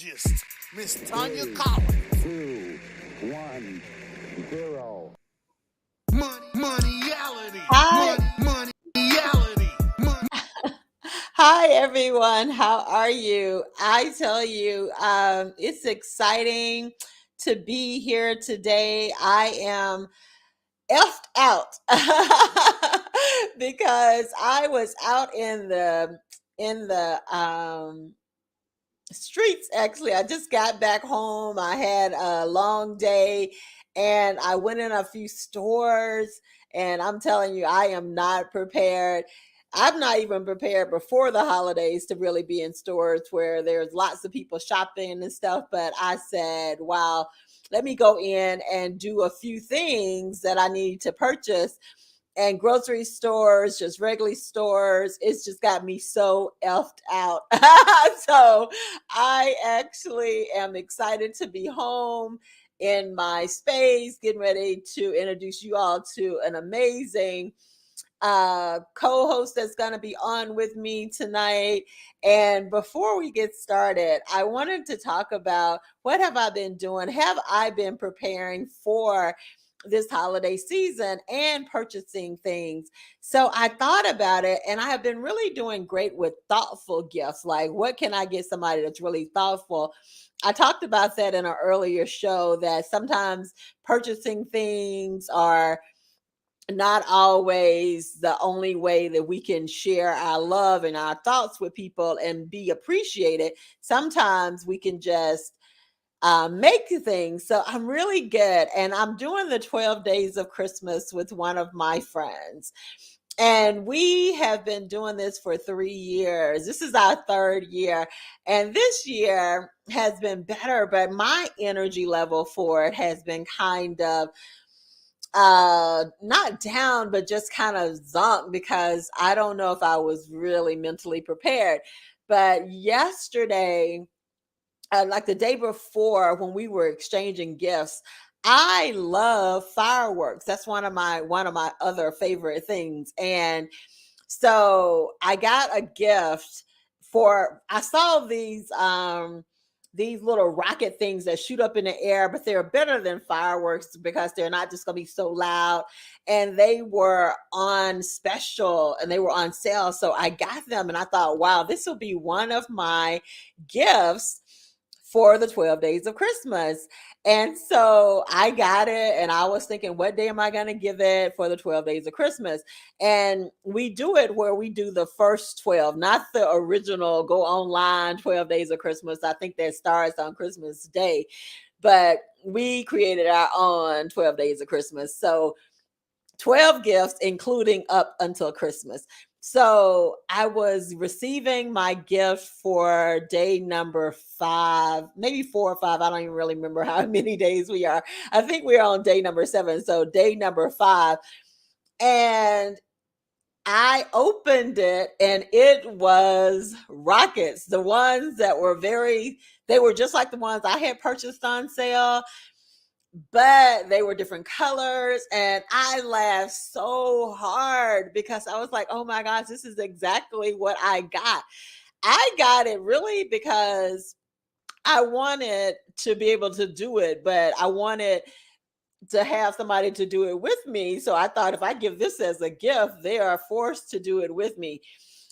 psychologist, Miss Tanya Collins. 2, 1, 0. Moneyality. Hi. Moneyality. Hi, everyone. How are you? I tell you, it's exciting to be here today. I am effed out because I was out in the streets. Actually, I just got back home. I had a long day and I went in a few stores, and I'm telling you, I am not prepared. I'm not even prepared before the holidays to really be in stores where there's lots of people shopping and stuff. But I said, wow, let me go in and do a few things that I need to purchase. And grocery stores, just regular stores, it's just got me so effed out. So I actually am excited to be home in my space, getting ready to introduce you all to an amazing co-host that's going to be on with me tonight. And before we get started, I wanted to talk about what have I been doing? Have I been preparing for this holiday season and purchasing things? So I thought about it, and I have been really doing great with thoughtful gifts. Like, what can I get somebody that's really thoughtful? I talked about that in an earlier show, that sometimes purchasing things are not always the only way that we can share our love and our thoughts with people and be appreciated. Sometimes we can just make things. So I'm really good. And I'm doing the 12 days of Christmas with one of my friends. And we have been doing this for 3 years. This is our third year. And this year has been better, but my energy level for it has been kind of not down, but just kind of zonked, because I don't know if I was really mentally prepared. But yesterday, like the day before, when we were exchanging gifts, I love fireworks. That's one of my other favorite things. And so I got a gift for, I saw these little rocket things that shoot up in the air, but they're better than fireworks because they're not just going to be so loud. And they were on special and they were on sale. So I got them and I thought, wow, this will be one of my gifts for the 12 days of Christmas. And so I got it, and I was thinking, what day am I going to give it for the 12 days of Christmas? And we do it where we do the first 12, not the original go online 12 days of Christmas. I think that starts on Christmas Day, but we created our own 12 days of Christmas. So 12 gifts, including up until Christmas. So I was receiving my gift for day number 5, maybe 4 or 5. I don't even really remember how many days we are. I think we're on day number 7. So day number 5. And I opened it and it was rockets, the ones that were they were just like the ones I had purchased on sale, but they were different colors. And I laughed so hard because I was like, oh my gosh, this is exactly what I got. I got it really because I wanted to be able to do it, but I wanted to have somebody to do it with me. So I thought, if I give this as a gift, they are forced to do it with me.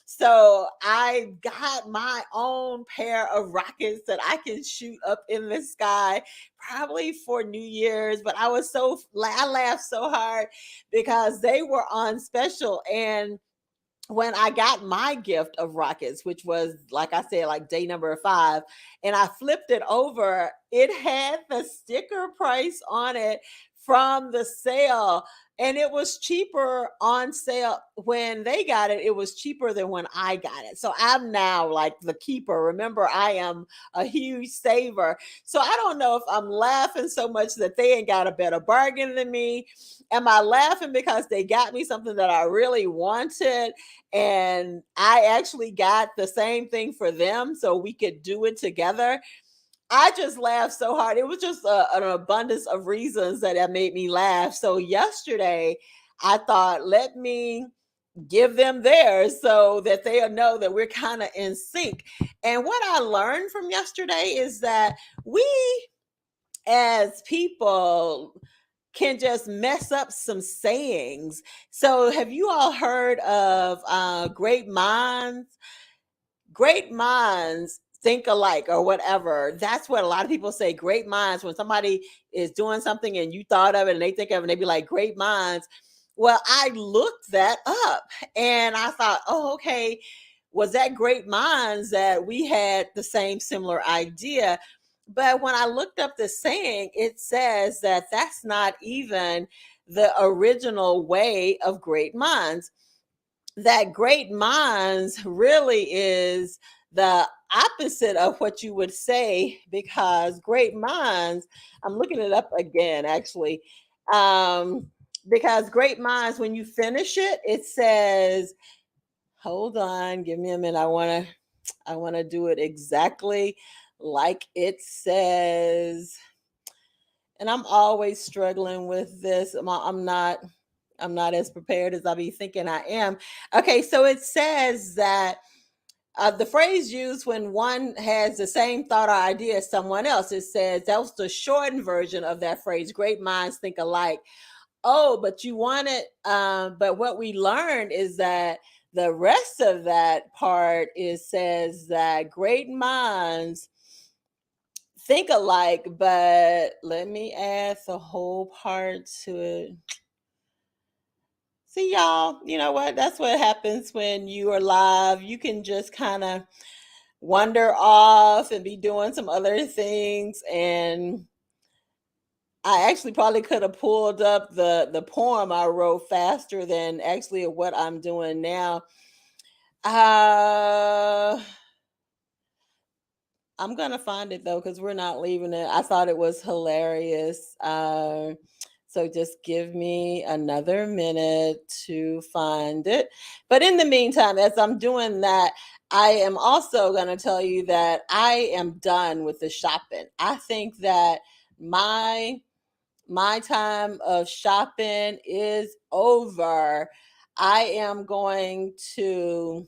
So I got my own pair of rockets that I can shoot up in the sky, probably for New Year's. But I laughed so hard because they were on special. And when I got my gift of rockets, which was, like I said, like day number 5, and I flipped it over, it had the sticker price on it from the sale. And it was cheaper on sale when they got it. It was cheaper than when I got it. So I'm now like the keeper. Remember, I am a huge saver. So I don't know if I'm laughing so much that they ain't got a better bargain than me. Am I laughing because they got me something that I really wanted, and I actually got the same thing for them so we could do it together? I just laughed so hard. It was just an abundance of reasons that made me laugh. So yesterday, I thought, let me give them theirs so that they'll know that we're kind of in sync. And what I learned from yesterday is that we as people can just mess up some sayings. So have you all heard of great minds think alike or whatever? That's what a lot of people say. Great minds, when somebody is doing something and you thought of it and they think of it and they be like, great minds. Well, I looked that up and I thought, oh, okay, was that great minds that we had the same similar idea? But when I looked up the saying, it says that that's not even the original way of great minds. That great minds really is the opposite of what you would say, because great minds, I'm looking it up again actually. Um, because great minds, when you finish it, it says, hold on, give me a minute. I want to do it exactly like it says. And I'm always struggling with this. I'm not as prepared as I be thinking I am. Okay, so it says that the phrase used when one has the same thought or idea as someone else. It says that was the shortened version of that phrase. Great minds think alike. Oh, but you want it. But what we learned is that the rest of that part is says that great minds think alike, but let me add the whole part to it. See, y'all, you know what? That's what happens when you are live. You can just kind of wander off and be doing some other things. And I actually probably could have pulled up the poem I wrote faster than actually what I'm doing now. Uh I'm gonna find it though, because we're not leaving it. I thought it was hilarious. So just give me another minute to find it. But in the meantime, as I'm doing that, I am also gonna tell you that I am done with the shopping. I think that my my time of shopping is over. I am going to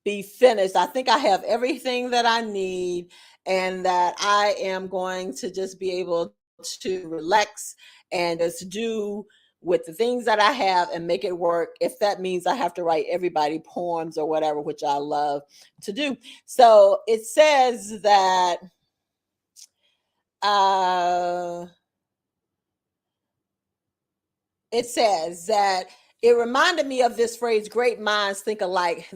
be finished. I think I have everything that I need, and that I am going to just be able to relax and just do with the things that I have and make it work. If that means I have to write everybody poems or whatever, which I love to do. So it says that uh it says that it reminded me of this phrase, great minds think alike,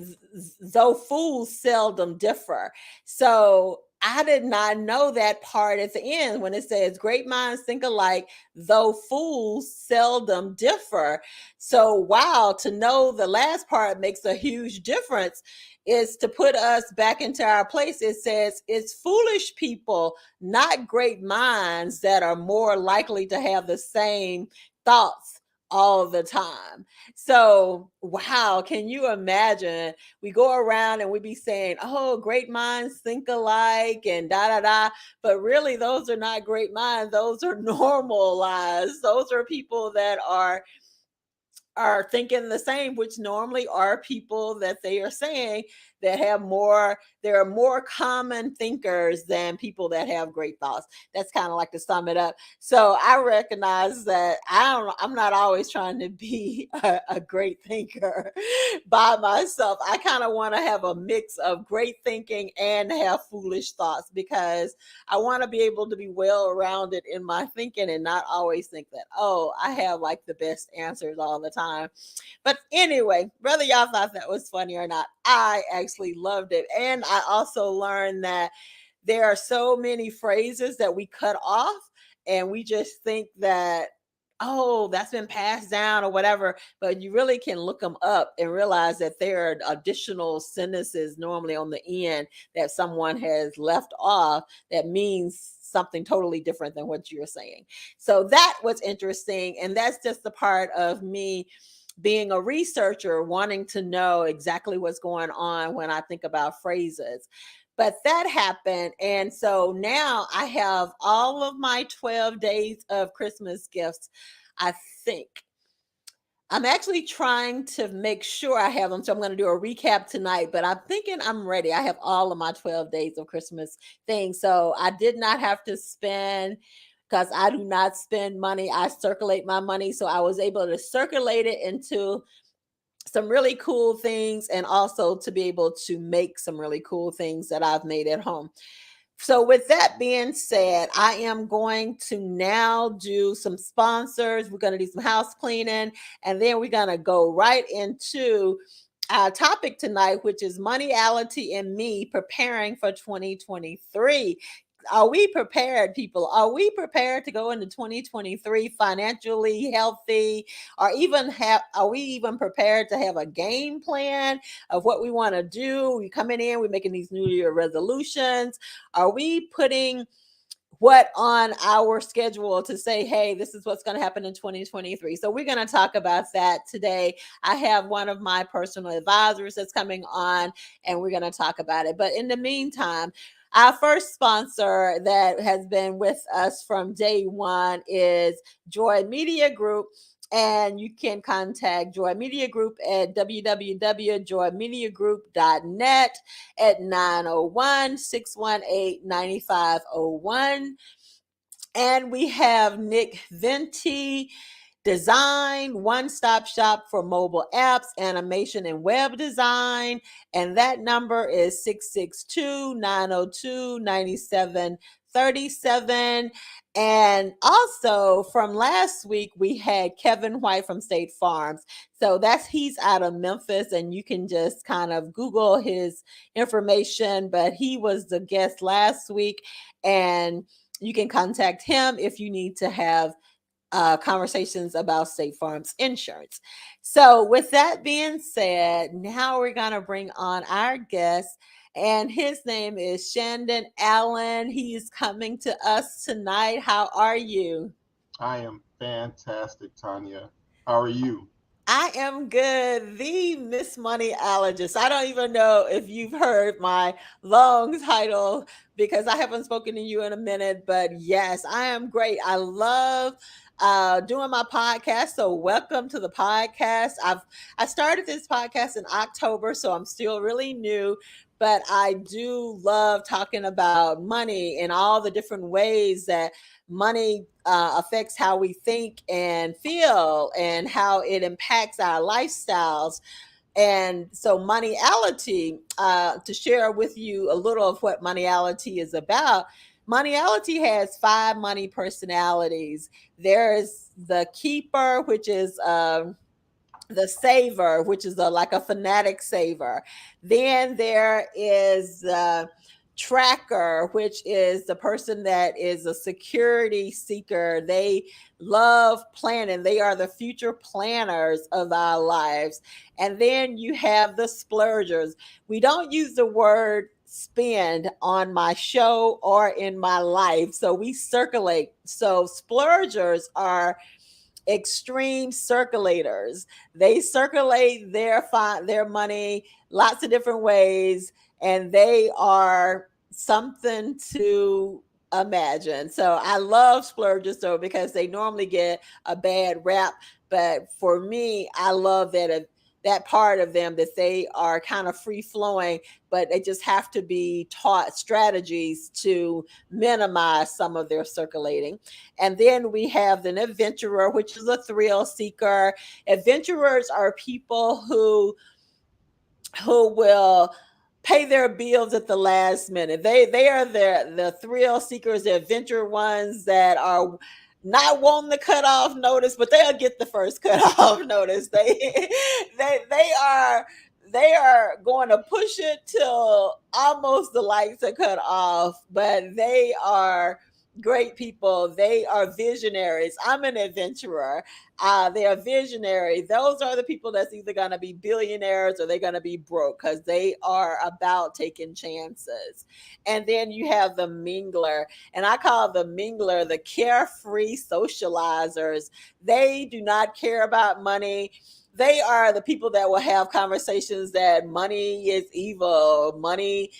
though fools seldom differ. So I did not know that part at the end when it says great minds think alike, though fools seldom differ. So wow, to know the last part makes a huge difference, is to put us back into our place. It says it's foolish people, not great minds, that are more likely to have the same thoughts all the time. So, wow, can you imagine? We go around and we be saying, oh, great minds think alike and da da da. But really, those are not great minds. Those are normal lies. Those are people that are thinking the same, which normally are people that they are saying that have more, there are more common thinkers than people that have great thoughts. That's kind of like to sum it up. So I recognize that I'm not always trying to be a great thinker by myself. I kind of want to have a mix of great thinking and have foolish thoughts, because I want to be able to be well rounded in my thinking and not always think that, oh, I have like the best answers all the time. But anyway, whether y'all thought that was funny or not, I actually loved it. And I also learned that there are so many phrases that we cut off and we just think that, oh, that's been passed down or whatever. But you really can look them up and realize that there are additional sentences normally on the end that someone has left off that means something totally different than what you're saying. So that was interesting. And that's just the part of me being a researcher, wanting to know exactly what's going on when I think about phrases. But that happened. And so now I have all of my 12 days of Christmas gifts, I think. I'm actually trying to make sure I have them. So I'm going to do a recap tonight, but I'm thinking I'm ready. I have all of my 12 days of Christmas things. So I did not have to spend because I do not spend money. I circulate my money. So I was able to circulate it into some really cool things and also to be able to make some really cool things that I've made at home. So, with that being said, I am going to now do some sponsors. We're going to do some house cleaning, and then we're going to go right into our topic tonight, which is Moneyality and Me Preparing for 2023. Are we prepared, people? Are we prepared to go into 2023 financially healthy? Or even are we even prepared to have a game plan of what we want to do? We coming in, we're making these New Year resolutions. Are we putting what on our schedule to say, hey, this is what's going to happen in 2023? So we're going to talk about that today. I have one of my personal advisors that's coming on, and we're going to talk about it. But in the meantime, our first sponsor that has been with us from day one is Joy Media Group. And you can contact Joy Media Group at www.joymediagroup.net at 901-618-9501. And we have Nick Venti Design, one-stop shop for mobile apps, animation, and web design. And that number is 662-902-9737. And also from last week, we had Kevin White from State Farms. So he's out of Memphis, and you can just kind of Google his information, but he was the guest last week, and you can contact him if you need to have conversations about State Farm's insurance. So, with that being said, now we're going to bring on our guest, and his name is Shandon Allen. He is coming to us tonight. How are you? I am fantastic, Tanya. How are you? I am good. The Miss Moneyologist. I don't even know if you've heard my long title because I haven't spoken to you in a minute, but yes, I am great. I love doing my podcast. So welcome to the podcast. I started this podcast in October, so I'm still really new, but I do love talking about money and all the different ways that money affects how we think and feel and how it impacts our lifestyles. And so, Moneyality, to share with you a little of what Moneyality is about. Moneyality has 5 money personalities. There's the keeper, which is the saver, which is like a fanatic saver. Then there is the tracker, which is the person that is a security seeker. They love planning. They are the future planners of our lives. And then you have the splurgers. We don't use the word spend on my show or in my life. So we circulate. So splurgers are extreme circulators. They circulate their money lots of different ways, and they are something to imagine. So I love splurgers though because they normally get a bad rap, but for me, I love that part of them that they are kind of free flowing, but they just have to be taught strategies to minimize some of their circulating. And then we have an adventurer, which is a thrill seeker. Adventurers are people who will pay their bills at the last minute. They are the thrill seekers, the adventure ones that are not wanting to cut off notice, but they'll get the first cut off notice. They are going to push it till almost the lights are cut off, but they are great people. They are visionaries. I'm an adventurer. They are visionary. Those are the people that's either going to be billionaires or they're going to be broke because they are about taking chances. And then you have the mingler, and I call the mingler the carefree socializers. They do not care about money. They are the people that will have conversations that money is evil, money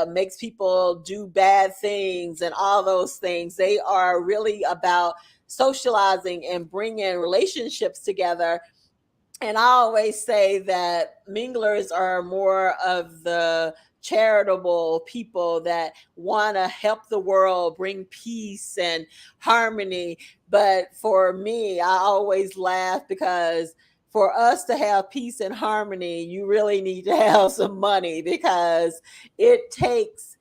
makes people do bad things, and all those things. They are really about socializing and bringing relationships together And I always say that minglers are more of the charitable people that want to help the world, bring peace and harmony. But for me, I always laugh because for us to have peace and harmony, you really need to have some money, because it takes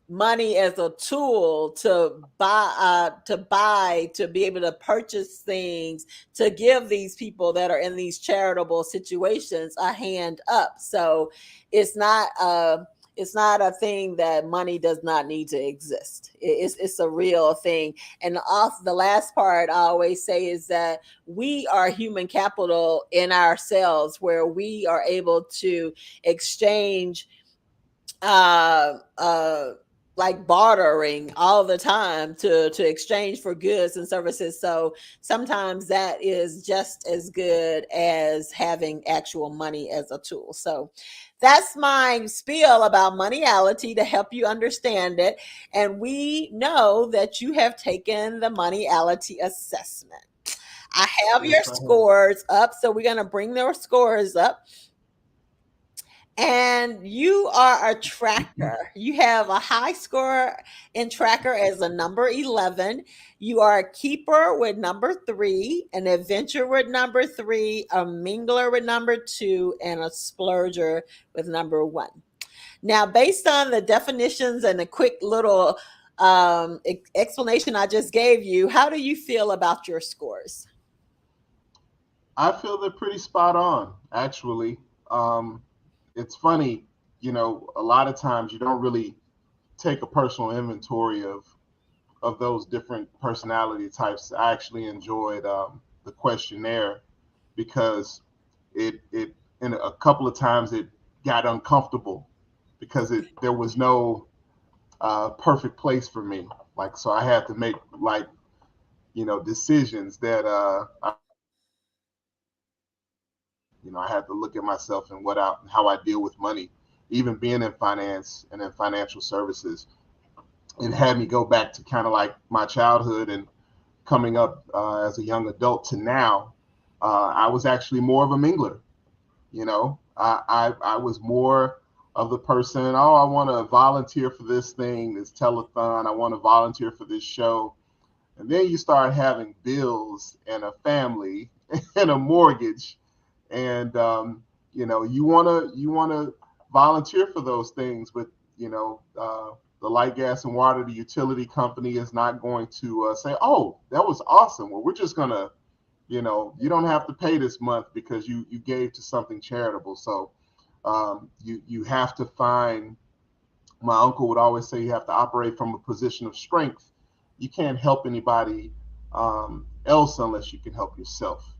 money as a tool to be able to purchase things, to give these people that are in these charitable situations a hand up. So it's not it's not a thing that money does not need to exist. It's a real thing. And off the last part I always say is that we are human capital in ourselves, where we are able to exchange uh uh like bartering all the time to exchange for goods and services. So sometimes that is just as good as having actual money as a tool. So that's my spiel about moneyality, to help you understand it. And we know that you have taken the moneyality assessment. I have your Yes, I have. scores up, so we're going to bring their scores up. And you are a tracker. You have a high score in tracker as a number 11. You are a keeper with number 3, an adventurer with number 3, a mingler with number 2, and a splurger with number 1. Now, based on the definitions and the quick little explanation I just gave you, how do you feel about your scores? I feel they're pretty spot on, actually. Um, it's funny, a lot of times you don't really take a personal inventory of those different personality types. I actually enjoyed the questionnaire because it in a couple of times it got uncomfortable because it there was no perfect place for me. Like, so I had to make, like, decisions that I had to look at myself and how I deal with money. Even being in finance and in financial services, it had me go back to kind of like my childhood and coming up as a young adult to now. I was actually more of a mingler. I was more of the person. Oh, I want to volunteer for this thing, this telethon. I want to volunteer for this show. And then you start having bills and a family and a mortgage, and you wanna volunteer for those things, but the light, gas, and water, the utility company is not going to say, "Oh, that was awesome. Well, we're just gonna, you don't have to pay this month because you gave to something charitable." So you have to find. My uncle would always say you have to operate from a position of strength. You can't help anybody else unless you can help yourself.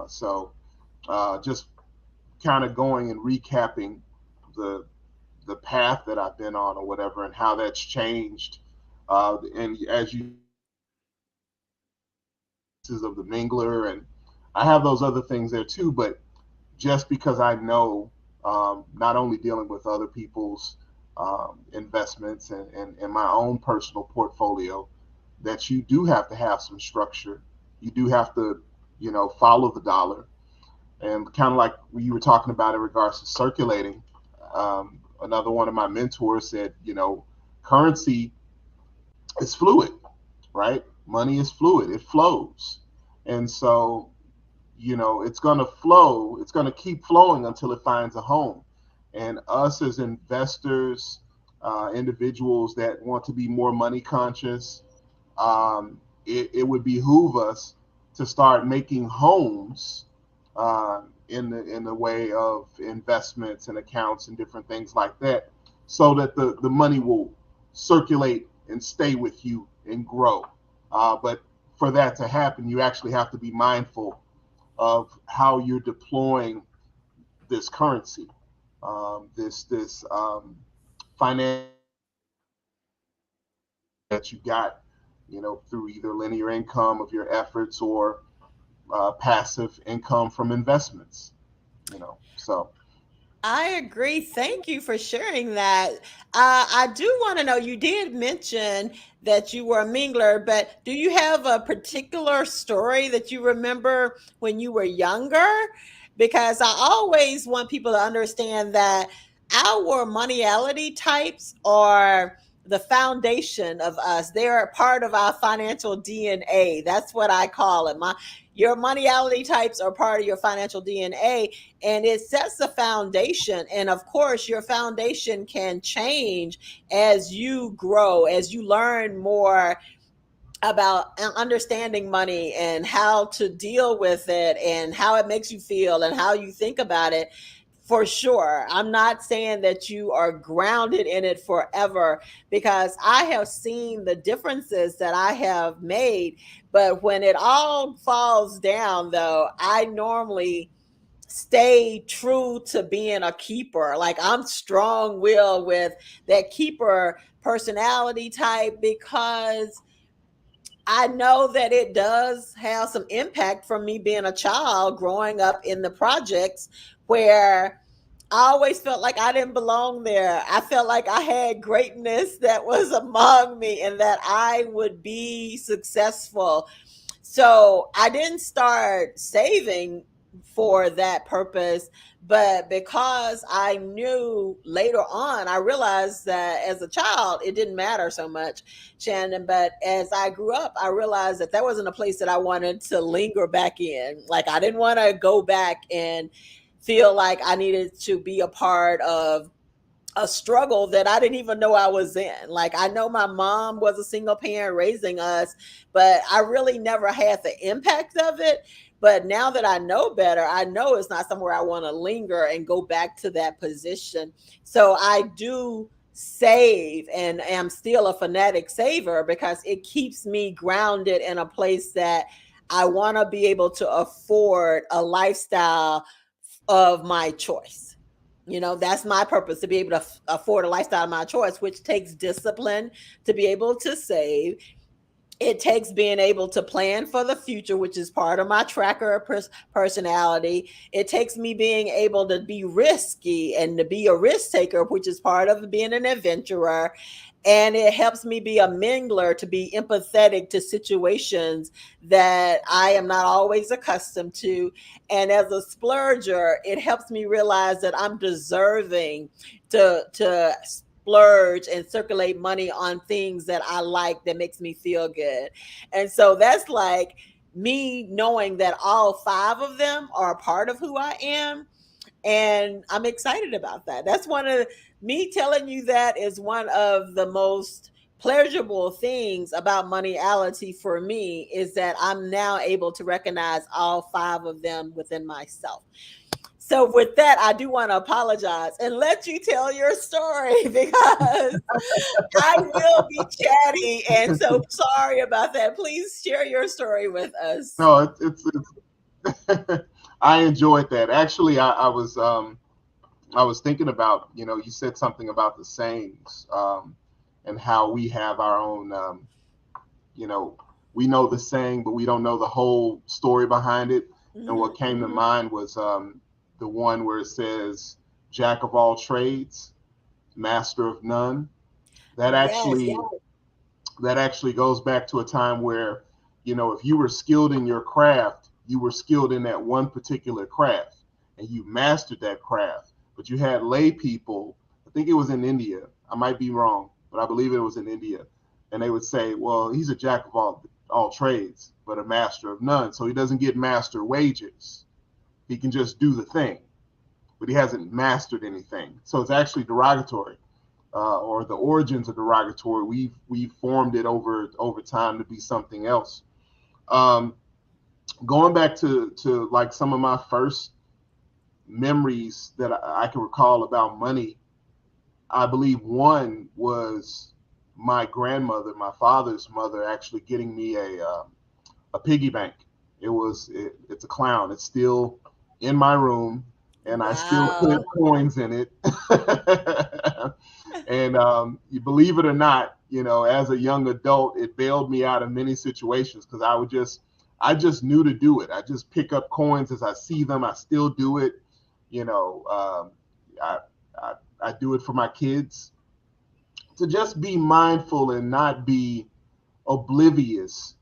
So just kind of going and recapping the the path that I've been on or whatever, and how that's changed. And as you of the mingler, and I have those other things there too. But just because I know, not only dealing with other people's investments and my own personal portfolio, that you do have to have some structure. You do have to, follow the dollar. And kind of like you were talking about in regards to circulating, another one of my mentors said, currency is fluid, right? Money is fluid, it flows. And so, it's going to flow, it's going to keep flowing until it finds a home. And us as investors, individuals that want to be more money conscious, it would behoove us to start making homes in the way of investments and accounts and different things like that, so that the money will circulate and stay with you and grow. But for that to happen, you actually have to be mindful of how you're deploying this currency, this finance that you got, through either linear income of your efforts or passive income from investments. So I agree. Thank you for sharing that. I do want to know, you did mention that you were a mingler, but do you have a particular story that you remember when you were younger? because I always want people to understand that our moneyality types are the foundation of us. They're a part of our financial DNA. That's what I call it. Your moneyality types are part of your financial DNA, and it sets the foundation. And of course, your foundation can change as you grow, as you learn more about understanding money and how to deal with it and how it makes you feel and how you think about it. For sure, I'm not saying that you are grounded in it forever, because I have seen the differences that I have made. But when it all falls down, though, I normally stay true to being a keeper. Like, I'm strong will with that keeper personality type, because I know that it does have some impact from me being a child growing up in the projects, where I always felt like I didn't belong there. I felt like I had greatness that was among me and that I would be successful. So I didn't start saving for that purpose, but because I knew later on, I realized that as a child, it didn't matter so much, Shannon. But as I grew up, I realized that wasn't a place that I wanted to linger back in. Like, I didn't want to go back and feel like I needed to be a part of a struggle that I didn't even know I was in. Like, I know my mom was a single parent raising us, but I really never had the impact of it. But now that I know better, I know it's not somewhere I want to linger and go back to that position. So I do save and am still a fanatic saver, because it keeps me grounded in a place that I want to be able to afford a lifestyle of my choice. That's my purpose, to be able to afford a lifestyle of my choice, which takes discipline to be able to save. It takes being able to plan for the future, which is part of my tracker personality. It takes me being able to be risky and to be a risk taker, which is part of being an adventurer. And it helps me be a mingler, to be empathetic to situations that I am not always accustomed to. And as a splurger, it helps me realize that I'm deserving to splurge and circulate money on things that I like, that makes me feel good. And so that's like me knowing that all five of them are a part of who I am. And I'm excited about that. That's one of me telling you that is one of the most pleasurable things about moneyality for me, is that I'm now able to recognize all five of them within myself. So with that, I do want to apologize and let you tell your story, because I will be chatty. And so sorry about that. Please share your story with us. No, it's I enjoyed that. Actually, I was thinking about, you said something about the sayings, and how we have our own, you know, we know the saying, but we don't know the whole story behind it. And Mm-hmm, what came to mm-hmm. mind was, the one where it says, "Jack of all trades, master of none." That Yes. actually goes back to a time where, if you were skilled in your craft, you were skilled in that one particular craft, and you mastered that craft. But you had lay people, I think it was in India, I might be wrong, but I believe it was in India, and they would say, well, he's a jack of all trades, but a master of none. So he doesn't get master wages. He can just do the thing, but he hasn't mastered anything. So it's actually derogatory, or the origins of derogatory. We've formed it over time to be something else. Um, Going back to like some of my first memories that I can recall about money, I believe one was my grandmother, my father's mother, actually getting me a piggy bank. It's a clown. It's still in my room, and I still put Wow. coins in it. And you believe it or not, as a young adult, it bailed me out of many situations, because I just knew to do it. I just pick up coins as I see them. I still do it. You know, I, I I do it for my kids, to just be mindful and not be oblivious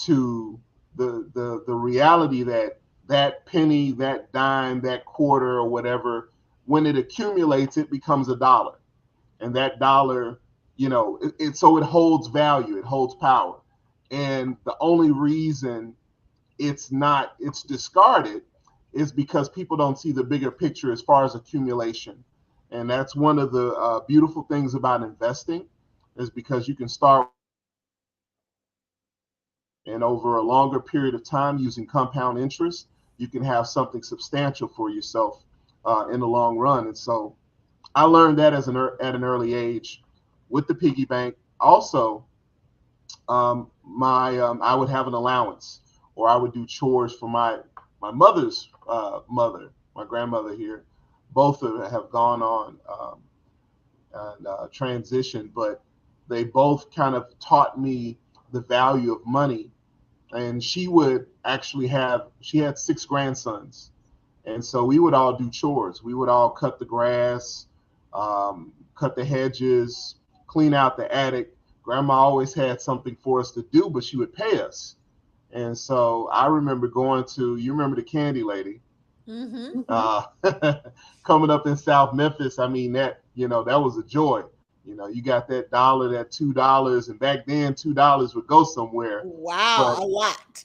to the reality that that penny, that dime, that quarter, or whatever, when it accumulates, it becomes a dollar. And that dollar, so it holds value, it holds power. And the only reason it's discarded is because people don't see the bigger picture as far as accumulation. And that's one of the beautiful things about investing, is because you can start with and over a longer period of time using compound interest, you can have something substantial for yourself in the long run. And so I learned that at an early age with the piggy bank. Also, my I would have an allowance, or I would do chores for my mother's mother, my grandmother here. Both of them have gone on and transitioned, but they both kind of taught me the value of money. And she had six grandsons, and so we would all do chores. We would all cut the grass, cut the hedges, clean out the attic. Grandma always had something for us to do, but she would pay us. And so I remember you remember the Candy Lady, Mm-hmm. coming up in South Memphis. I mean, that was a joy. You got that dollar, that $2, and back then $2 would go somewhere. Wow, But a lot.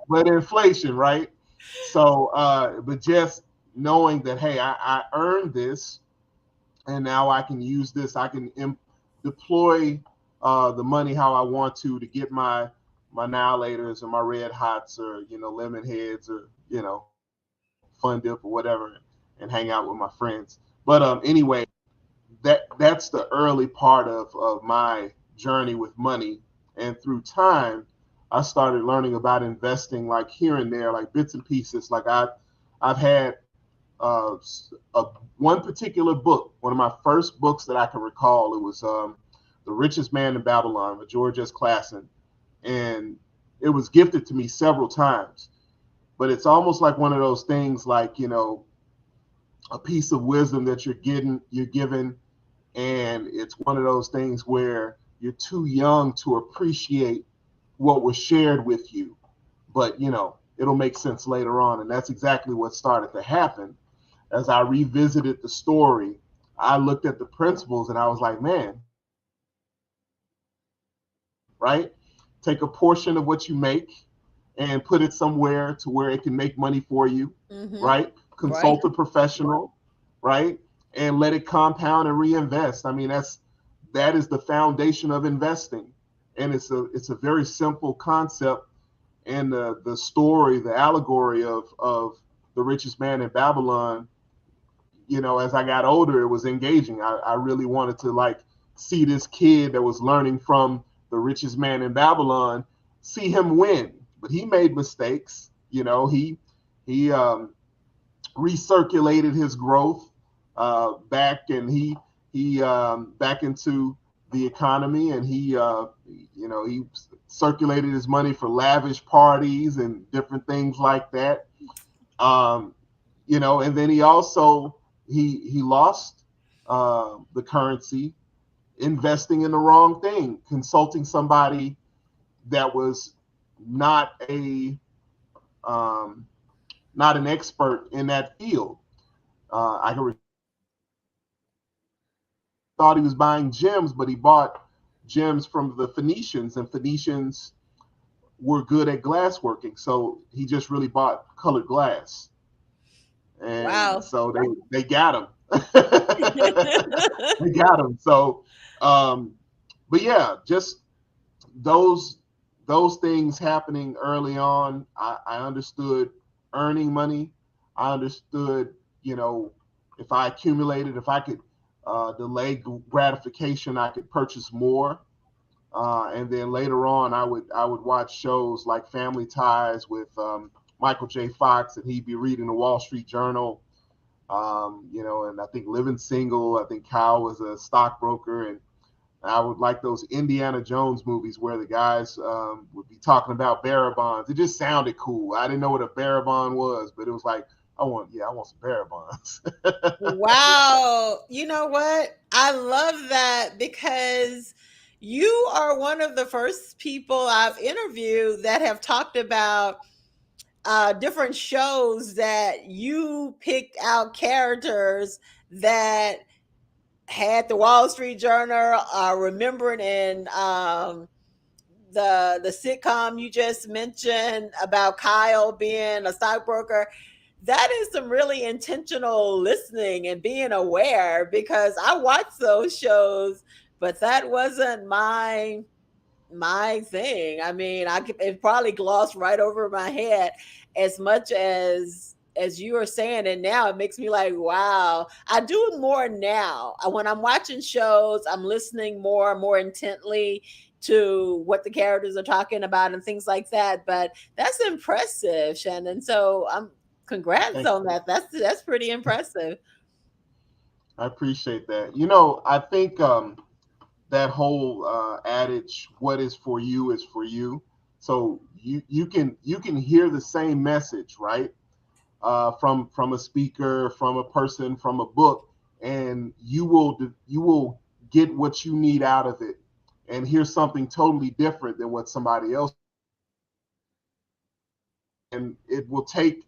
but inflation, right? So, but just knowing that, hey, I earned this, and now I can use this. I can deploy the money how I want to get my now laters or my red hots, or lemon heads, or fun dip or whatever, and hang out with my friends. But anyway, that's the early part of my journey with money. And through time, I started learning about investing, like here and there, like bits and pieces. Like I've had a, one particular book, one of my first books that I can recall. It was The Richest Man in Babylon by George S. Clason. And it was gifted to me several times. But it's almost like one of those things, like, a piece of wisdom that you're given, and it's one of those things where you're too young to appreciate what was shared with you, but it'll make sense later on. And that's exactly what started to happen. As I revisited the story, I looked at the principles and I was like, man, right? Take a portion of what you make and put it somewhere to where it can make money for you, Mm-hmm. right? Right. Consult a professional, right? And let it compound and reinvest. I mean, that is the foundation of investing. And it's a very simple concept. And the story, the allegory of the richest man in Babylon, as I got older, it was engaging. I really wanted to, like, see this kid that was learning from the richest man in Babylon, see him win. But he made mistakes. He recirculated his growth back, and he back into the economy, and he circulated his money for lavish parties and different things like that. Um, and then he lost the currency investing in the wrong thing, consulting somebody that was not a um, not an expert in that field. I can thought he was buying gems, but he bought gems from the Phoenicians, and Phoenicians were good at glass working, so he just really bought colored glass, and Wow. so they got him. They got him. So, um, but yeah, just those those things happening early on. I understood earning money. I understood, if I accumulated, if I could delay gratification, I could purchase more. And then later on, I would watch shows like Family Ties with Michael J. Fox, and he'd be reading the Wall Street Journal. And I think Living Single. I think Kyle was a stockbroker, and I would like those Indiana Jones movies where the guys would be talking about bearer bonds. It just sounded cool. I didn't know what a bearer bond was, but it was like, I want some bearer bonds. Wow. You know what? I love that because you are one of the first people I've interviewed that have talked about different shows that you picked out characters that had the Wall Street Journal, remembering in the sitcom you just mentioned about Kyle being a stockbroker. That is some really intentional listening and being aware, because I watched those shows, but that wasn't my thing. I mean, it probably glossed right over my head, as much as you were saying. And now it makes me like, wow, I do it more now. When I'm watching shows, I'm listening more intently to what the characters are talking about and things like that. But that's impressive, Shannon. So congrats Thank on you. that. That's pretty impressive. I appreciate that. You know, I think that whole adage, "What is for you is for you." So you can hear the same message, right? From a speaker, from a person, from a book, and you will get what you need out of it, and hear something totally different than what somebody else. And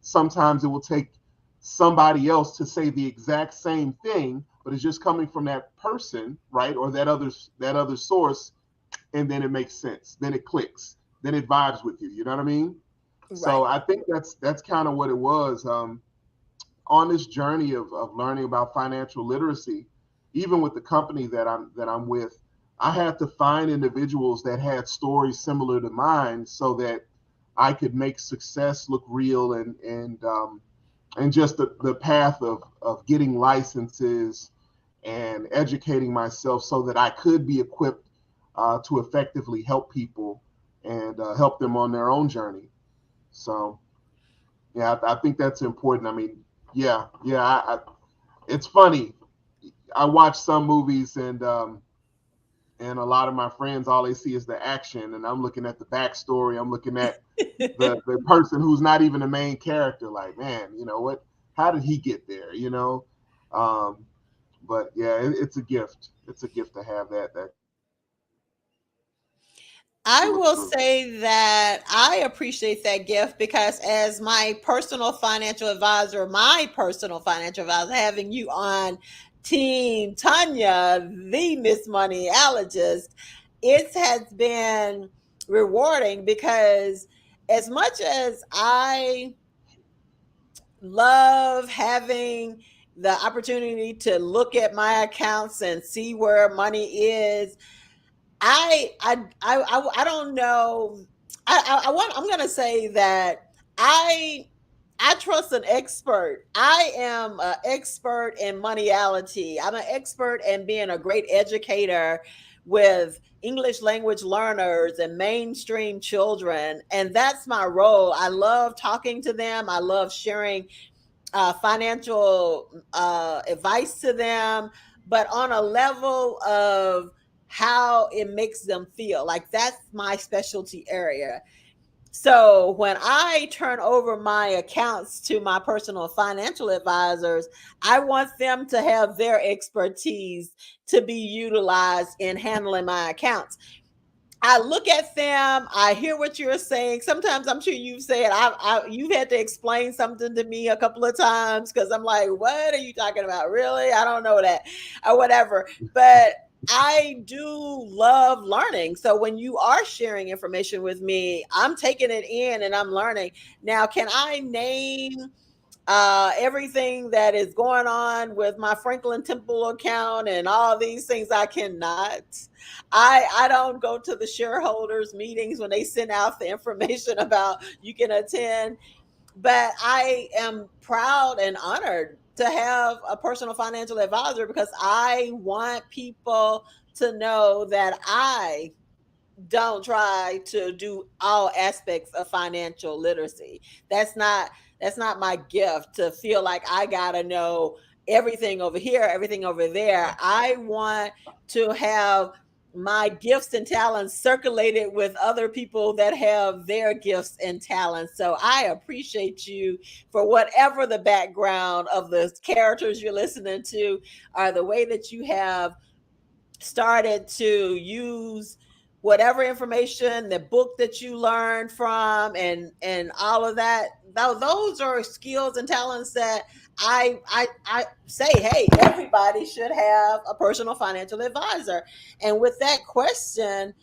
sometimes it will take somebody else to say the exact same thing, but it's just coming from that person, right, or that other source, and then it makes sense. Then it clicks. Then it vibes with you. You know what I mean? So Right. I think that's kind of what it was. On this journey of learning about financial literacy, even with the company that I'm with, I had to find individuals that had stories similar to mine so that I could make success look real, and just the path of getting licenses and educating myself so that I could be equipped to effectively help people and help them on their own journey. So yeah, I think that's important. I mean, yeah, it's funny. I watch some movies, and a lot of my friends, all they see is the action, and I'm looking at the backstory. I'm looking at the person who's not even the main character. Like, man, you know what? How did he get there? Um, but yeah, it's a gift. It's a gift to have that to I look will through. say that I appreciate that gift, because as my personal financial advisor, having you on Team Tanya, the Miss Moneyologist, it has been rewarding, because as much as I love having the opportunity to look at my accounts and see where money is, I don't know. I'm gonna say that I I trust an expert. I am an expert in moneyality. I'm an expert in being a great educator with English language learners and mainstream children, and that's my role. I love talking to them. I love sharing financial advice to them, but on a level of how it makes them feel. Like, that's my specialty area. So when I turn over my accounts to my personal financial advisors, I want them to have their expertise to be utilized in handling my accounts. I look at them. I hear what you're saying. Sometimes I'm sure you've said you've had to explain something to me a couple of times, because I'm like, what are you talking about? Really? I don't know that, or whatever. But I do love learning. So when you are sharing information with me, I'm taking it in and I'm learning. Now, can I name everything that is going on with my Franklin Temple account and all these things? I cannot. I don't go to the shareholders meetings when they send out the information about you can attend, but I am proud and honored to have a personal financial advisor, because I want people to know that I don't try to do all aspects of financial literacy. That's not that's not my gift, to feel like I got to know everything over here, everything over there. I want to have my gifts and talents circulated with other people that have their gifts and talents. So I appreciate you for whatever the background of the characters you're listening to, or the way that you have started to use whatever information, the book that you learned from, and all of that. Those are skills and talents that I say, hey, everybody should have a personal financial advisor. And with that question,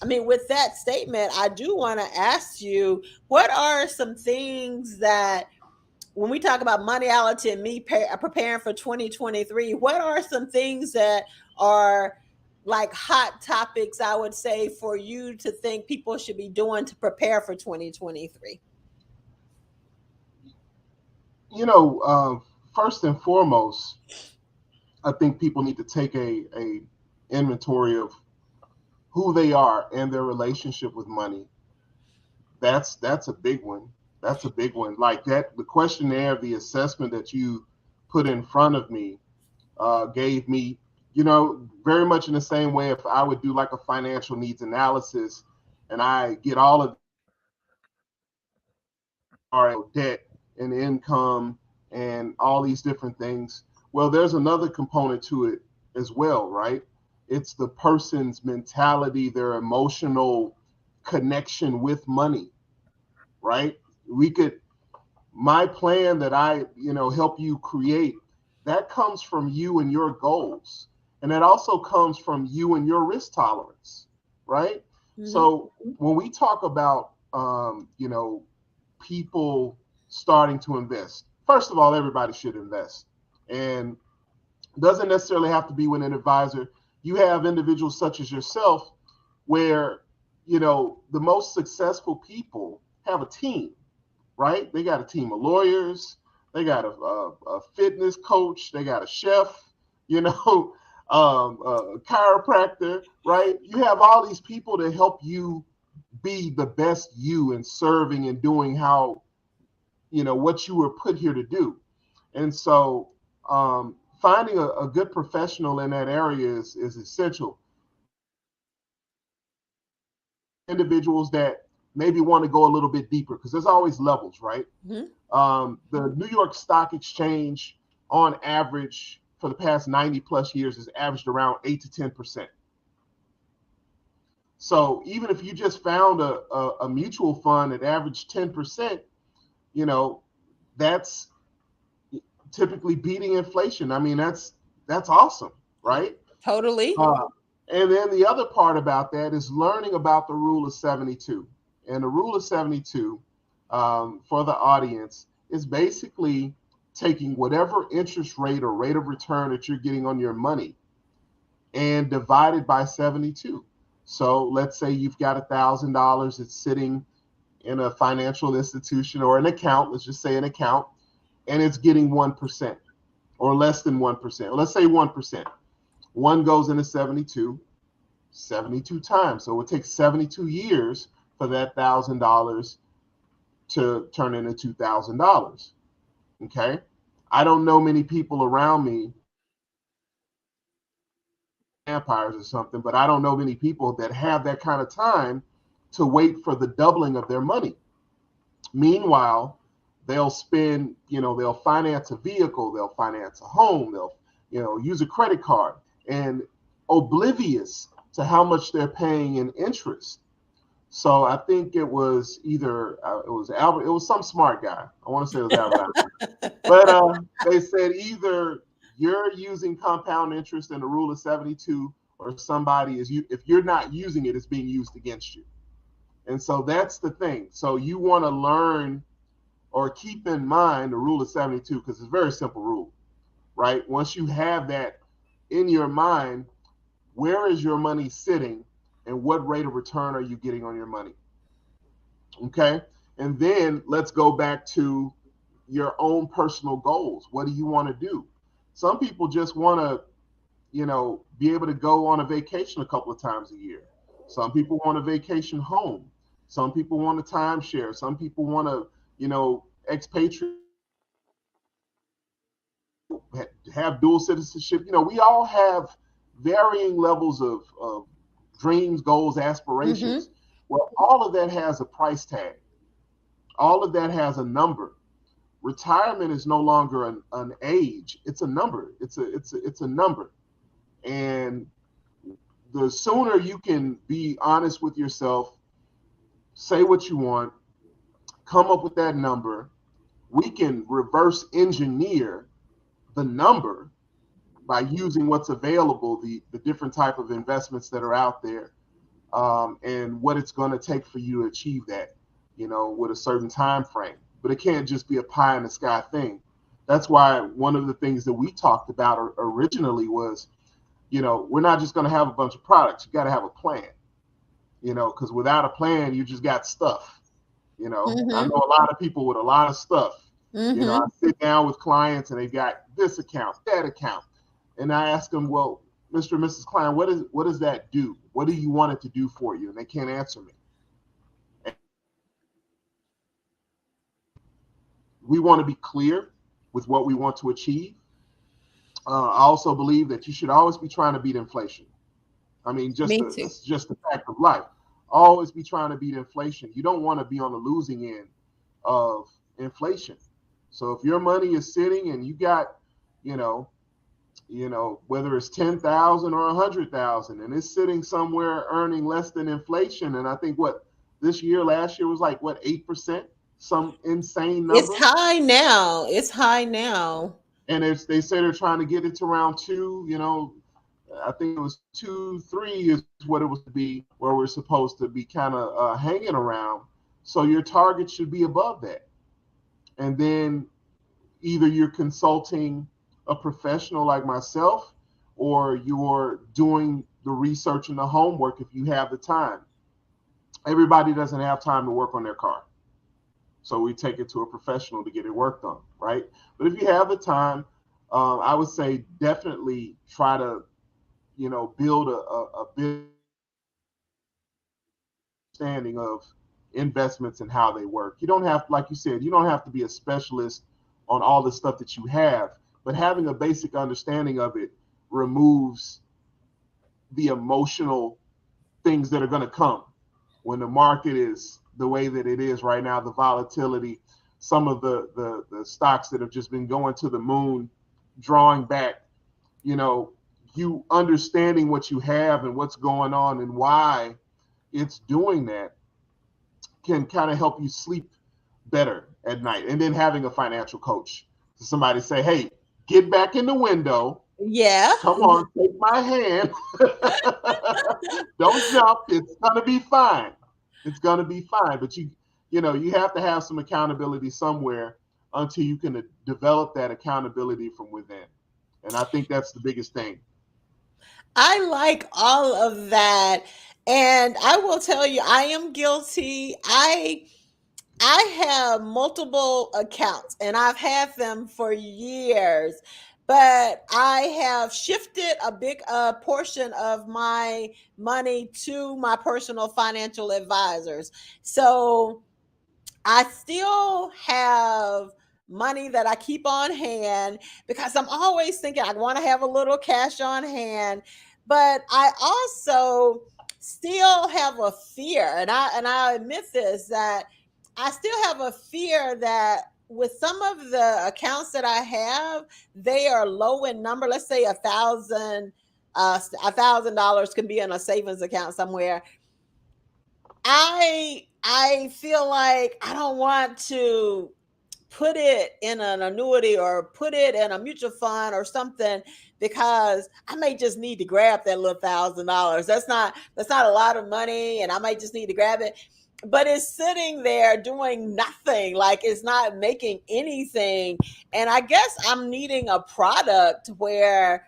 I mean, with that statement, I do want to ask you, what are some things that, when we talk about Moneyality and Me preparing for 2023, what are some things that are like hot topics, I would say, for you to think people should be doing to prepare for 2023? First and foremost, I think people need to take a inventory of who they are and their relationship with money. That's a big one. That's a big one. Like that, the questionnaire, the assessment that you put in front of me gave me, very much in the same way if I would do like a financial needs analysis and I get all of our debt and income and all these different things. Well, there's another component to it as well, right? It's the person's mentality, their emotional connection with money, right? We could, my plan that I, help you create, that comes from you and your goals. And that also comes from you and your risk tolerance, right? Mm-hmm. So when we talk about, people starting to invest, first of all, everybody should invest. And doesn't necessarily have to be with an advisor. You have individuals such as yourself where, the most successful people have a team, right? They got a team of lawyers, they got a fitness coach, they got a chef, a chiropractor, right? You have all these people to help you be the best you in serving and doing how, what you were put here to do. And so finding a good professional in that area is essential. Individuals that maybe want to go a little bit deeper because there's always levels, right? Mm-hmm. The New York Stock Exchange, on average, for the past 90 plus years, has averaged around 8 to 10%. So even if you just found a mutual fund that averaged 10%, that's typically beating inflation. I mean, that's awesome, right? Totally. Uh, and then the other part about that is learning about the rule of 72. And the rule of 72, for the audience, is basically taking whatever interest rate or rate of return that you're getting on your money and divide it by 72. So let's say you've got $1,000 that's sitting in a financial institution or an account, let's just say an account, and it's getting 1% or less than 1%. Let's say 1%. One goes into 72 times. So it takes 72 years for that $1,000 to turn into $2,000. Okay. I don't know many people around me, vampires or something, but I don't know many people that have that kind of time to wait for the doubling of their money. Meanwhile, they'll spend, they'll finance a vehicle, they'll finance a home, they'll, use a credit card and oblivious to how much they're paying in interest. So I think it was either it was Albert, it was some smart guy. I want to say it was Albert Einstein, but they said either you're using compound interest in the rule of 72, or somebody is you. If you're not using it, it's being used against you. And so that's the thing. So you want to learn or keep in mind the rule of 72 because it's a very simple rule, right? Once you have that in your mind, where is your money sitting and what rate of return are you getting on your money? Okay. And then let's go back to your own personal goals. What do you want to do? Some people just want to, be able to go on a vacation a couple of times a year. Some people want a vacation home. Some people want a timeshare. Some people want to, expatriate, have dual citizenship. We all have varying levels of dreams, goals, Mm-hmm. aspirations. Well, all of that has a price tag. All of that has a number. Retirement is no longer an age; it's a number. It's a number, and the sooner you can be honest with yourself, say what you want, come up with that number, we can reverse engineer the number by using what's available, the different type of investments that are out there, and what it's going to take for you to achieve that, with a certain time frame. But it can't just be a pie in the sky thing. That's why one of the things that we talked about originally was, we're not just going to have a bunch of products. You got to have a plan, because without a plan, you just got stuff. I Mm-hmm. know a lot of people with a lot of stuff. I Mm-hmm. sit down with clients and they've got this account, that account, and I ask them, well, Mr. and Mrs. Klein, what does that do? What do you want it to do for you? And they can't answer me. We want to be clear with what we want to achieve. I also believe that you should always be trying to beat inflation. I mean, Me too. just the fact of life. Always be trying to beat inflation. You don't want to be on the losing end of inflation. So if your money is sitting and you got, you know, whether it's 10,000 or 100,000, and it's sitting somewhere earning less than inflation, and I think last year was like what 8%, some insane It's number, high now. It's high now. and they say they're trying to get it to around two. I think it was 2, 3 is what it was to be, where we're supposed to be kind of hanging around. So your target should be above that, and then either you're consulting a professional like myself, or you're doing the research and the homework if you have the time. Everybody doesn't have time to work on their car. So we take it to a professional to get it worked on, right? But if you have the time, I would say definitely try to, build a big understanding of investments and how they work. You don't have, like you said, you don't have to be a specialist on all the stuff that you have, but having a basic understanding of it removes the emotional things that are going to come when the market is the way that it is right now, the volatility, some of the stocks that have just been going to the moon, drawing back, you know, you understanding what you have and what's going on and why it's doing that can kind of help you sleep better at night. And then having a financial coach, somebody say, hey, get back in the window. Yeah. Come on, take my hand. Don't jump. It's gonna be fine. It's gonna be fine. But you have to have some accountability somewhere until you can develop that accountability from within. And I think that's the biggest thing. I like all of that. And I will tell you, I am guilty. I have multiple accounts and I've had them for years, but I have shifted a big portion of my money to my personal financial advisors. So I still have money that I keep on hand because I'm always thinking I want to have a little cash on hand, but I also still have a fear, and I admit this, that I still have a fear that with some of the accounts that I have, they are low in number. Let's say $1,000 can be in a savings account somewhere. I feel like I don't want to put it in an annuity or put it in a mutual fund or something because I may just need to grab that little $1,000. That's not a lot of money, and I might just need to grab it. But it's sitting there doing nothing, like it's not making anything. And I guess I'm needing a product where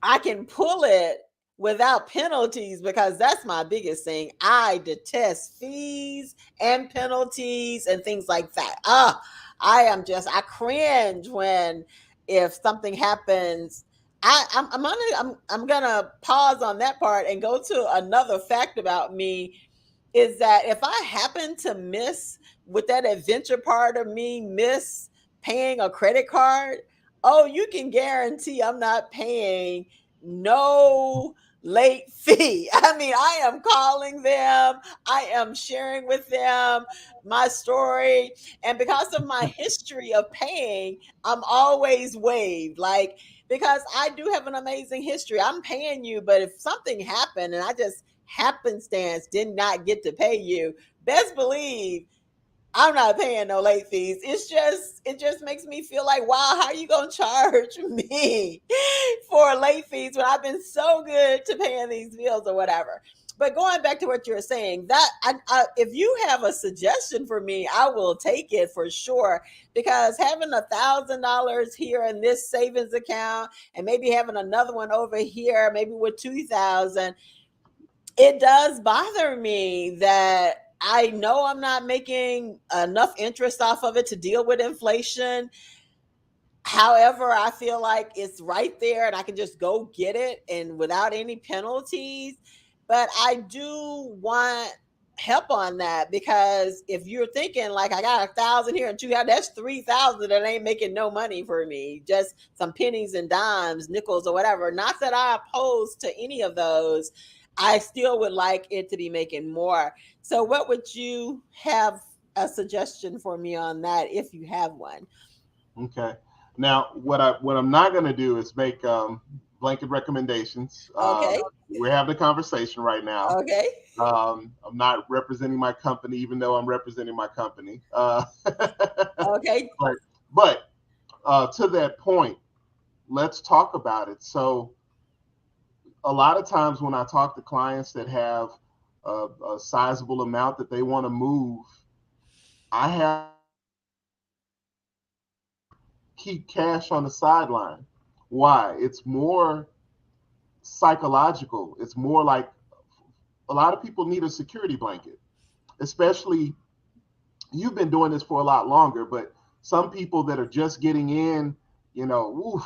I can pull it without penalties because that's my biggest thing. I detest fees and penalties and things like that. I cringe when if something happens. I'm gonna pause on that part and go to another fact about me is that if I happen to miss with that adventure part of me miss paying a credit card, oh, you can guarantee I'm not paying no late fee. I mean, I am calling them, I am sharing with them my story. And because of my history of paying, I'm always waived. Like, because I do have an amazing history. I'm paying you, but if something happened and I just happenstance did not get to pay you, best believe I'm not paying no late fees. It just makes me feel like, wow, how are you gonna charge me for late fees when I've been so good to paying these bills or whatever? But going back to what you're saying, that if you have a suggestion for me, I will take it for sure. Because having $1,000 here in this savings account and maybe having another one over here, maybe with 2,000, it does bother me that I know I'm not making enough interest off of it to deal with inflation. However, I feel like it's right there and I can just go get it and without any penalties. But I do want help on that, because if you're thinking like I got 1,000 here and 2,000, that's 3,000 that ain't making no money for me. Just some pennies and dimes, nickels or whatever. Not that I oppose to any of those. I still would like it to be making more. So what would you have a suggestion for me on that if you have one? Okay. Now, what I'm not going to do is make blanket recommendations. Okay. We're having a conversation right now. Okay. I'm not representing my company, even though I'm representing my company. Okay. But to that point, let's talk about it. So, a lot of times when I talk to clients that have a sizable amount that they want to move, I have keep cash on the sideline. Why? It's more psychological. It's more like a lot of people need a security blanket, especially you've been doing this for a lot longer, but some people that are just getting in, oof,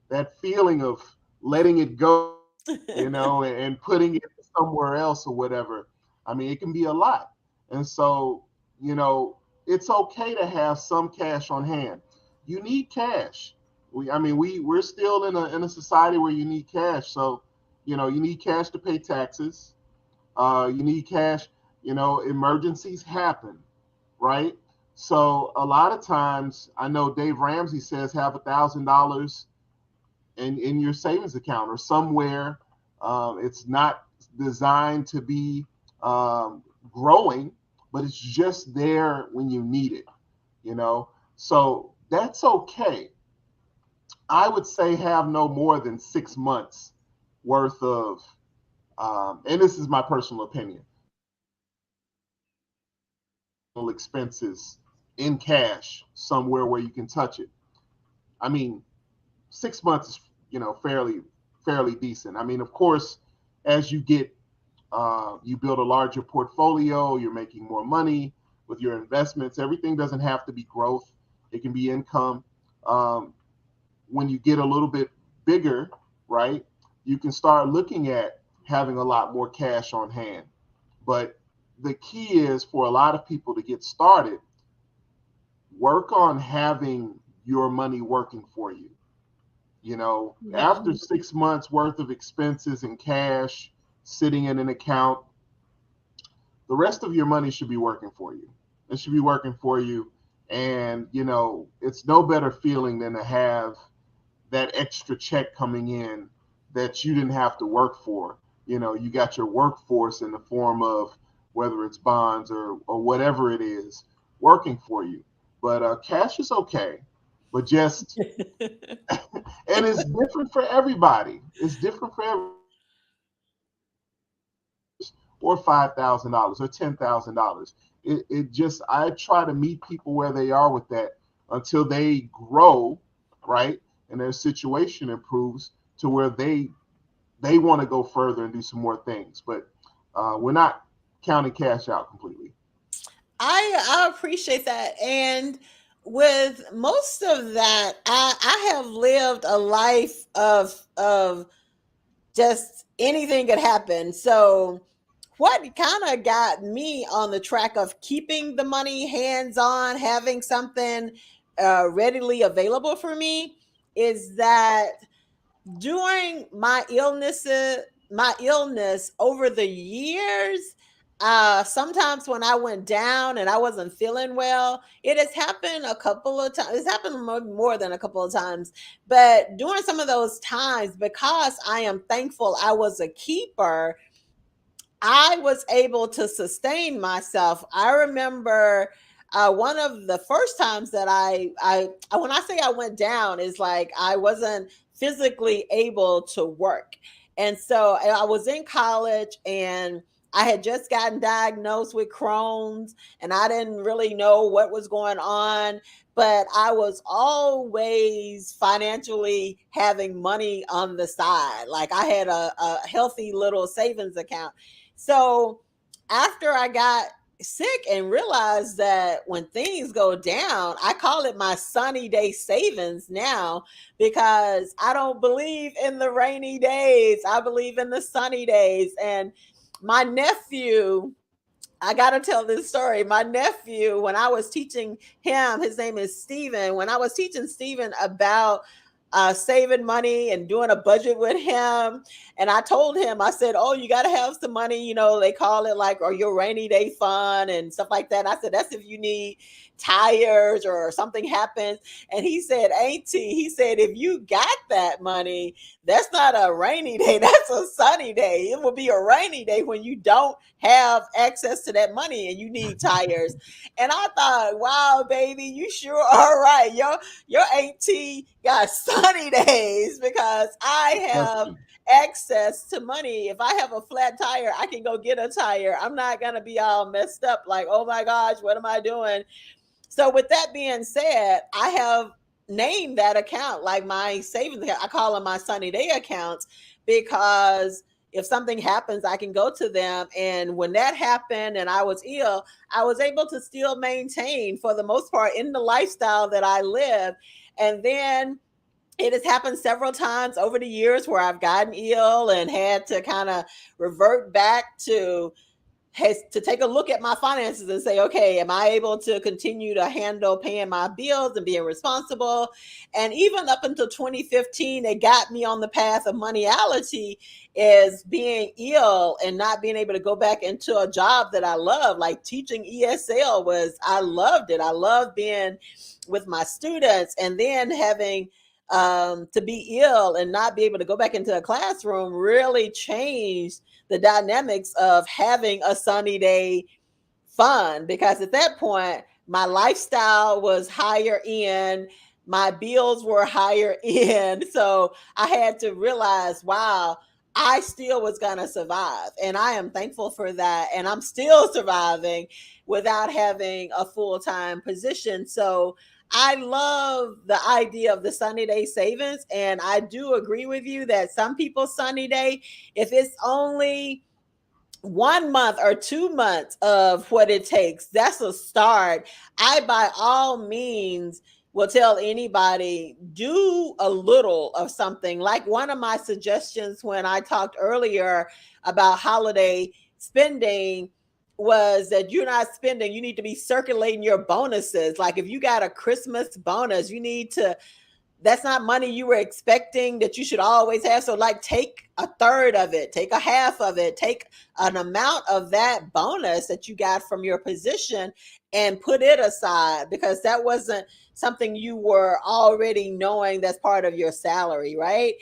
that feeling of letting it go, and putting it somewhere else or whatever. I mean, it can be a lot. And so, you know, it's okay to have some cash on hand. You need cash. We're still in a society where you need cash. So, you need cash to pay taxes. You need cash. Emergencies happen, right? So a lot of times, I know Dave Ramsey says have $1,000 in your savings account or somewhere. It's not designed to be growing, but it's just there when you need it. So that's okay. I would say have no more than 6 months worth of, and this is my personal opinion, expenses in cash somewhere where you can touch it. I mean, 6 months is fairly decent. I mean, of course, as you build a larger portfolio, you're making more money with your investments. Everything doesn't have to be growth; it can be income. Um, when you get a little bit bigger, right, you can start looking at having a lot more cash on hand. But the key is for a lot of people to get started, work on having your money working for you. After Mhm. 6 months worth of expenses in cash sitting in an account, the rest of your money should be working for you. It should be working for you. And, it's no better feeling than to have that extra check coming in that you didn't have to work for. You got your workforce in the form of whether it's bonds or whatever it is working for you. But cash is okay. But just, and it's different for everybody. It's different for everybody. Or $5,000 or $10,000. It just I try to meet people where they are with that until they grow, right, and their situation improves to where they want to go further and do some more things. But we're not counting cash out completely. I appreciate that. And with most of that, I have lived a life of just anything could happen. So what kind of got me on the track of keeping the money hands on, having something readily available for me, is that during my illnesses my illness over the years, sometimes when I went down and I wasn't feeling well, it has happened a couple of times. It's happened more than a couple of times. But during some of those times, because I am thankful I was a keeper, I was able to sustain myself. I remember one of the first times that when I say I went down, is like I wasn't physically able to work. And so I was in college and I had just gotten diagnosed with Crohn's and I didn't really know what was going on, but I was always financially having money on the side. Like I had a healthy little savings account. So after I got sick and realized that when things go down, I call it my sunny day savings now, because I don't believe in the rainy days. I believe in the sunny days. And my nephew, I got to tell this story. My nephew, when I was teaching him, his name is Steven. When I was teaching Steven about saving money and doing a budget with him, and I told him, I said, "Oh, you got to have some money. You know, they call it like, or your rainy day fund and stuff like that." I said, "That's if you need tires or something happens." And he said, "Auntie," he said, "if you got that money, that's not a rainy day. That's a sunny day. It will be a rainy day when you don't have access to that money and you need tires." And I thought, wow, baby, you sure are right. Your auntie got sunny days, because I have Question. access to money. If I have a flat tire, I can go get a tire. I'm not gonna be all messed up like, oh my gosh, what am I doing? So with that being said, I have named that account like my savings account. I call them my sunny day accounts, because if something happens, I can go to them. And when that happened and I was ill, I was able to still maintain, for the most part, in the lifestyle that I live. And then it has happened several times over the years where I've gotten ill and had to kind of revert back to has to take a look at my finances and say, okay, am I able to continue to handle paying my bills and being responsible? And even up until 2015, it got me on the path of Moneyality, is being ill and not being able to go back into a job that I love. Like teaching ESL I loved it. I loved being with my students, and then having to be ill and not be able to go back into a classroom really changed the dynamics of having a sunny day fun, because at that point my lifestyle was higher end, my bills were higher end. So I had to realize, wow, I still was going to survive, and I am thankful for that, and I'm still surviving without having a full-time position. So I love the idea of the sunny day savings, and I do agree with you that some people's sunny day, if it's only 1 month or 2 months of what it takes, that's a start. I, by all means, will tell anybody, do a little of something. Like one of my suggestions when I talked earlier about holiday spending was that you're not spending, you need to be circulating your bonuses. Like if you got a Christmas bonus, you need to, that's not money you were expecting that you should always have. So like take a third of it, take a half of it, take an amount of that bonus that you got from your position and put it aside, because that wasn't something you were already knowing that's part of your salary, right?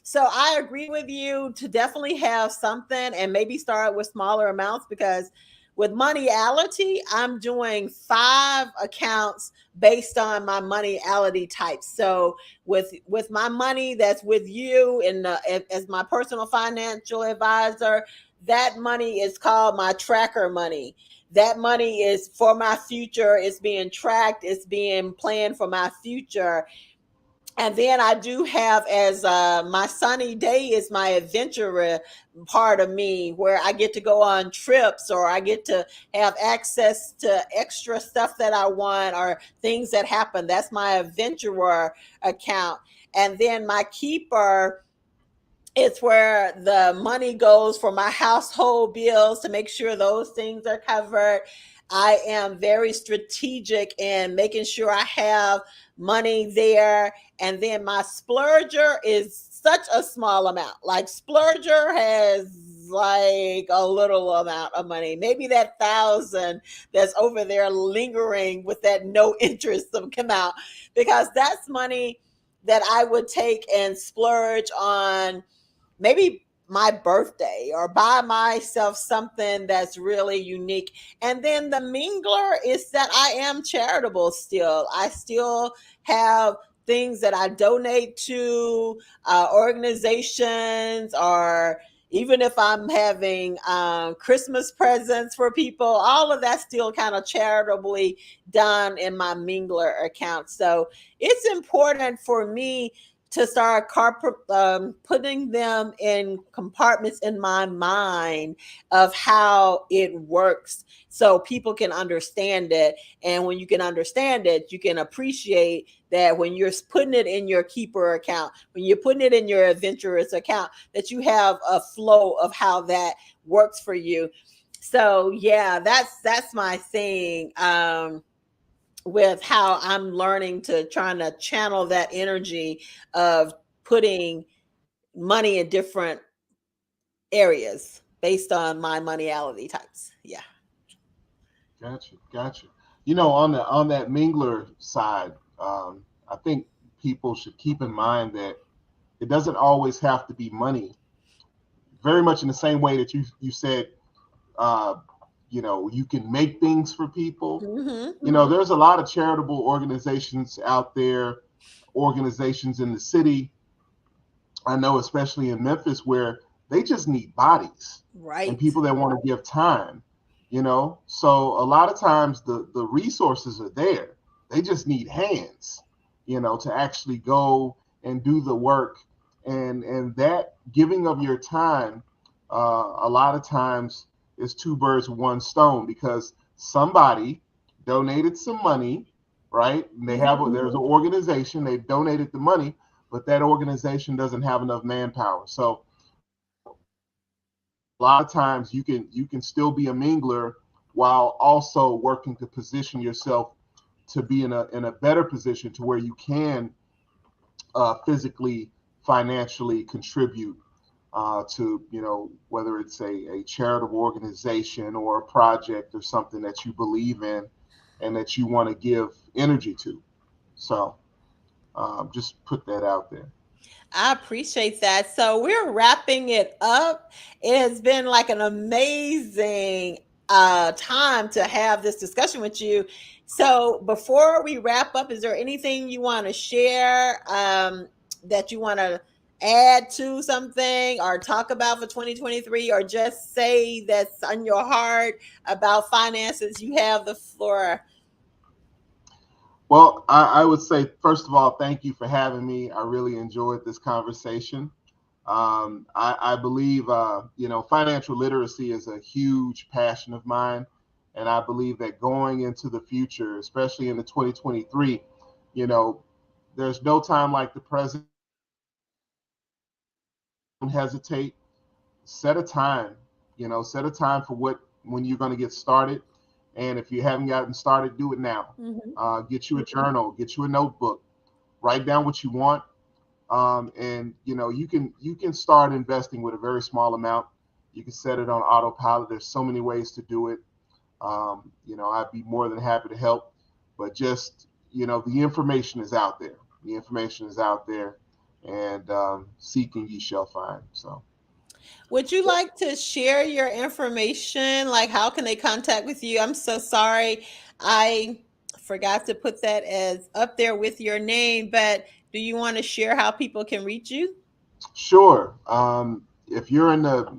So I agree with you to definitely have something and maybe start with smaller amounts, because with Moneyality, I'm doing 5 accounts based on my Moneyality type. So with my money that's with you and as my personal financial advisor, that money is called my tracker money. That money is for my future. It's being tracked. It's being planned for my future. And then I do have as my sunny day is my adventure part of me, where I get to go on trips or I get to have access to extra stuff that I want or things that happen. That's my adventurer account. And then my keeper, it's where the money goes for my household bills to make sure those things are covered. I am very strategic in making sure I have money there. And then my splurger is such a small amount. Like splurger has like a little amount of money, maybe that thousand that's over there lingering with that no interest some come out, because that's money that I would take and splurge on maybe my birthday or buy myself something that's really unique. And then the mingler is that I am charitable still. I still have things that I donate to organizations, or even if I'm having Christmas presents for people, all of that's still kind of charitably done in my mingler account. So it's important for me to start putting them in compartments in my mind of how it works so people can understand it. And when you can understand it, you can appreciate that when you're putting it in your keeper account, when you're putting it in your adventurous account, that you have a flow of how that works for you. So yeah, that's my thing. With how I'm learning to trying to channel that energy of putting money in different areas based on my moneyality types. Yeah. Gotcha, gotcha. You know, on that mingler side, I think people should keep in mind that it doesn't always have to be money. Very much in the same way that you said, uh, you can make things for people. Mm-hmm. There's a lot of charitable organizations out there, organizations in the city. I know, especially in Memphis, where they just need bodies and Right. people that want to give time. So a lot of times the resources are there. They just need hands, to actually go and do the work. And that giving of your time, a lot of times is two birds with one stone, because somebody donated some money, right? And there's an organization, they donated the money, but that organization doesn't have enough manpower. So a lot of times you can still be a mingler while also working to position yourself to be in a better position to where you can physically, financially contribute to, whether it's a charitable organization or a project or something that you believe in and that you want to give energy to. So just put that out there. I appreciate that. So we're wrapping it up. It has been like an amazing time to have this discussion with you. So before we wrap up, is there anything you want to share, that you want to add to something or talk about for 2023, or just say that's on your heart about finances? You have the floor. Well, I would say, first of all, thank you for having me. I really enjoyed this conversation. I believe, financial literacy is a huge passion of mine. And I believe that going into the future, especially in the 2023, you know, there's no time like the present. Don't hesitate. Set a time, set a time for when you're going to get started. And if you haven't gotten started, do it now. Mhm. Get you a journal, get you a notebook, write down what you want, and you can start investing with a very small amount. You can set it on autopilot. There's so many ways to do it. I'd be more than happy to help, but just the information is out there. The information is out there, and seeking ye shall find. So Would you like to share your information? Like, how can they contact with you? I'm so sorry. I forgot to put that as up there with your name, but do you want to share how people can reach you? sure. If you're in the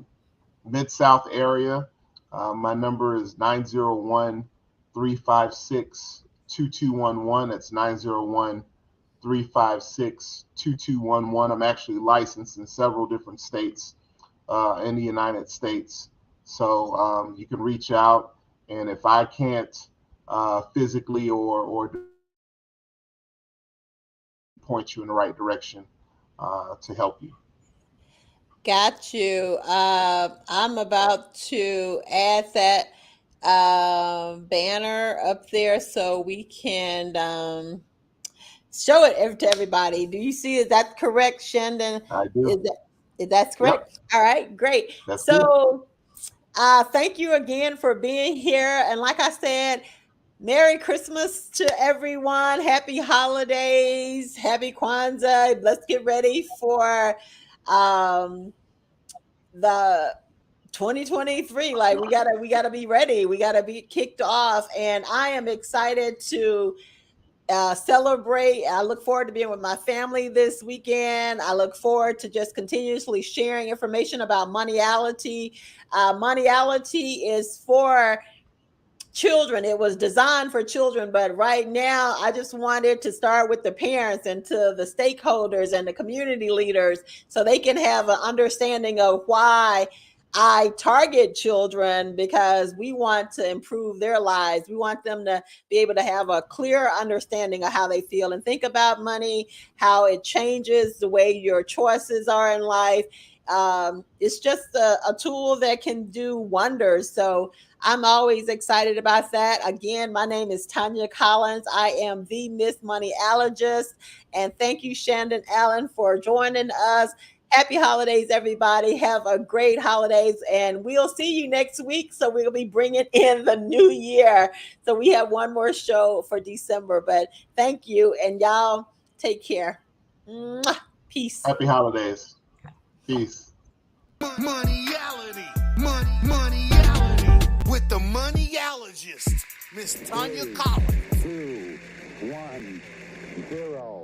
Mid South area, my number is 901-356-2211. That's 901-356-2211. I'm actually licensed in several different states in the United States. So you can reach out, and if I can't physically or point you in the right direction to help you. Got you. I'm about to add that banner up there so we can show it to everybody. Do you see? Is that correct, Shandon? I do. Is that's Yep, correct? All right, great. that's good. So thank you again for being here. And like I said, Merry Christmas to everyone. Happy holidays. Happy Kwanzaa. Let's get ready for the 2023. Like we gotta be ready. We gotta be kicked off. And I am excited to celebrate. I look forward to being with my family this weekend. I look forward to just continuously sharing information about Moneyality. Moneyality is for children. It was designed for children, but right now I just wanted to start with the parents and to the stakeholders and the community leaders so they can have an understanding of why I target children, because we want to improve their lives. We want them to be able to have a clear understanding of how they feel and think about money, how it changes the way your choices are in life. It's just a tool that can do wonders. So I'm always excited about that. Again, my name is Tanya Collins. I am the Miss Moneyologist. And thank you, Shandon Allen, for joining us. Happy holidays, everybody. Have a great holidays. And we'll see you next week. So we'll be bringing in the new year. So we have one more show for December. But thank you. And y'all take care. Mwah. Peace. Happy holidays. Peace. Moneyality. Moneyality. With the Moneyologist, Miss Tanya Collins. 2, 1, 0.